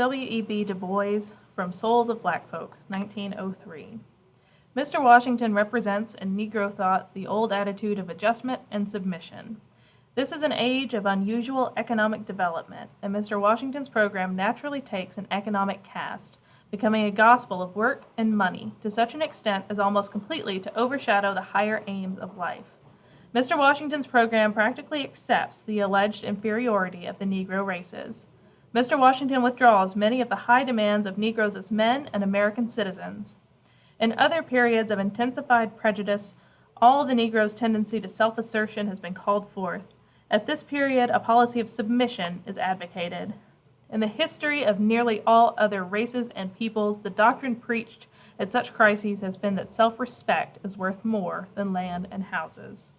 W.E.B. DuBois from Souls of Black Folk, 1903. Mr. Washington represents in Negro thought the old attitude of adjustment and submission. This is an age of unusual economic development, and Mr. Washington's program naturally takes an economic cast, becoming a gospel of work and money to such an extent as almost completely to overshadow the higher aims of life. Mr. Washington's program practically accepts the alleged inferiority of the Negro races. Mr. Washington withdraws many of the high demands of Negroes as men and American citizens. In other periods of intensified prejudice, all of the Negro's tendency to self-assertion has been called forth. At this period, a policy of submission is advocated. In the history of nearly all other races and peoples, the doctrine preached at such crises has been that self-respect is worth more than land and houses.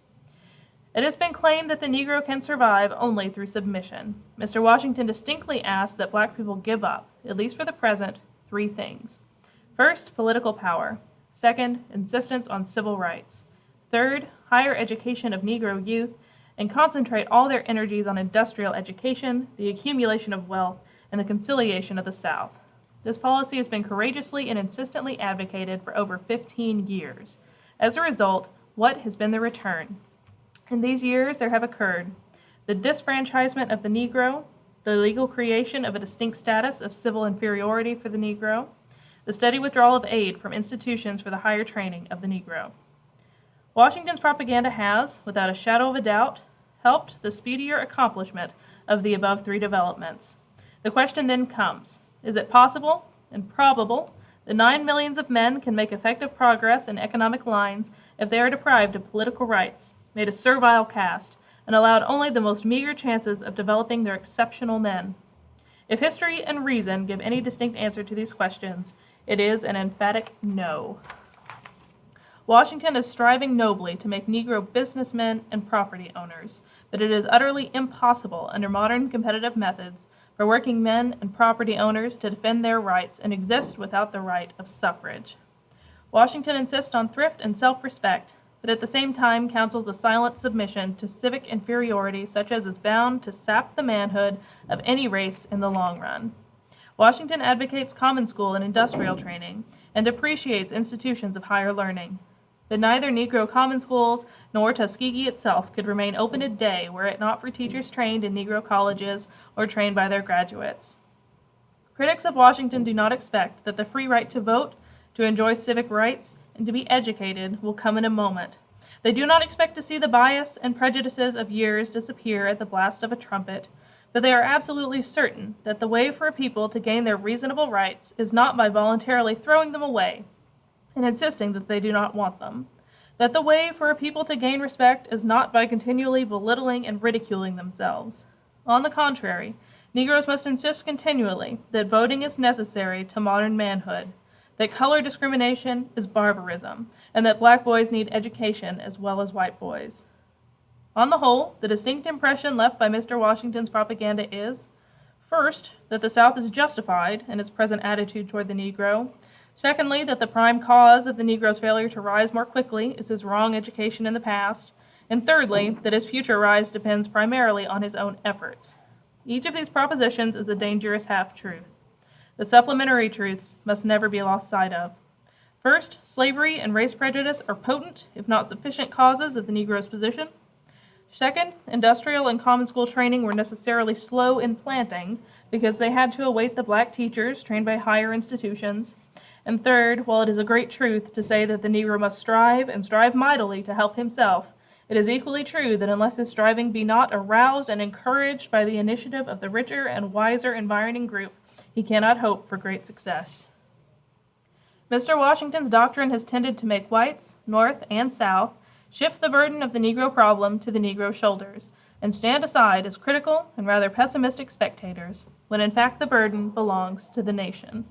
It has been claimed that the Negro can survive only through submission. Mr. Washington distinctly asked that black people give up, at least for the present, 3 things. First, political power. Second, insistence on civil rights. Third, higher education of Negro youth, and concentrate all their energies on industrial education, the accumulation of wealth, and the conciliation of the South. This policy has been courageously and insistently advocated for over 15 years. As a result, what has been the return? In these years, there have occurred the disfranchisement of the Negro, the legal creation of a distinct status of civil inferiority for the Negro, the steady withdrawal of aid from institutions for the higher training of the Negro. Washington's propaganda has, without a shadow of a doubt, helped the speedier accomplishment of the above 3 developments. The question then comes, is it possible and probable that 9 millions of men can make effective progress in economic lines if they are deprived of political rights, made a servile caste, and allowed only the most meager chances of developing their exceptional men? If history and reason give any distinct answer to these questions, it is an emphatic no. Washington is striving nobly to make Negro businessmen and property owners, but it is utterly impossible under modern competitive methods for working men and property owners to defend their rights and exist without the right of suffrage. Washington insists on thrift and self-respect, but at the same time counsels a silent submission to civic inferiority such as is bound to sap the manhood of any race in the long run. Washington advocates common school and industrial training, and appreciates institutions of higher learning. But neither Negro common schools nor Tuskegee itself could remain open a day were it not for teachers trained in Negro colleges or trained by their graduates. Critics of Washington do not expect that the free right to vote, to enjoy civic rights, and to be educated will come in a moment. They do not expect to see the bias and prejudices of years disappear at the blast of a trumpet, but they are absolutely certain that the way for a people to gain their reasonable rights is not by voluntarily throwing them away and insisting that they do not want them, that the way for a people to gain respect is not by continually belittling and ridiculing themselves. On the contrary, Negroes must insist continually that voting is necessary to modern manhood, that color discrimination is barbarism, and that black boys need education as well as white boys. On the whole, the distinct impression left by Mr. Washington's propaganda is, first, that the South is justified in its present attitude toward the Negro. Secondly, that the prime cause of the Negro's failure to rise more quickly is his wrong education in the past. And thirdly, that his future rise depends primarily on his own efforts. Each of these propositions is a dangerous half-truth. The supplementary truths must never be lost sight of. First, slavery and race prejudice are potent, if not sufficient, causes of the Negro's position. Second, industrial and common school training were necessarily slow in planting because they had to await the black teachers trained by higher institutions. And third, while it is a great truth to say that the Negro must strive and strive mightily to help himself, it is equally true that unless his striving be not aroused and encouraged by the initiative of the richer and wiser environing group, he cannot hope for great success. Mr. Washington's doctrine has tended to make whites, North and South, shift the burden of the Negro problem to the Negro's shoulders, and stand aside as critical and rather pessimistic spectators, when in fact the burden belongs to the nation.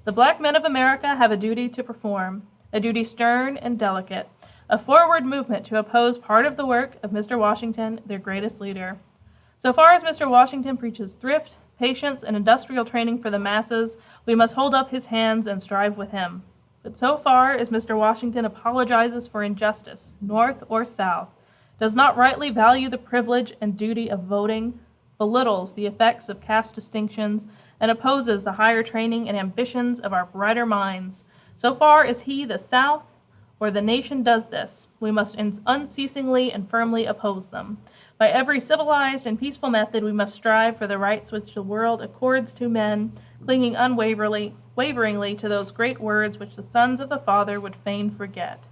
The black men of America have a duty to perform, a duty stern and delicate, a forward movement to oppose part of the work of Mr. Washington, their greatest leader. So far as Mr. Washington preaches thrift, patience, and industrial training for the masses, we must hold up his hands and strive with him. But so far as Mr. Washington apologizes for injustice, North or South, does not rightly value the privilege and duty of voting, belittles the effects of caste distinctions, and opposes the higher training and ambitions of our brighter minds. So far as he, the South, or the nation does this, we must unceasingly and firmly oppose them. By every civilized and peaceful method we must strive for the rights which the world accords to men, clinging unwaveringly to those great words which the sons of the Father would fain forget.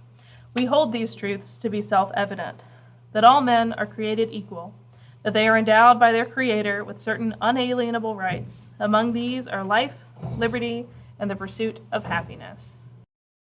We hold these truths to be self-evident, that all men are created equal, that they are endowed by their Creator with certain unalienable rights. Among these are life, liberty, and the pursuit of happiness.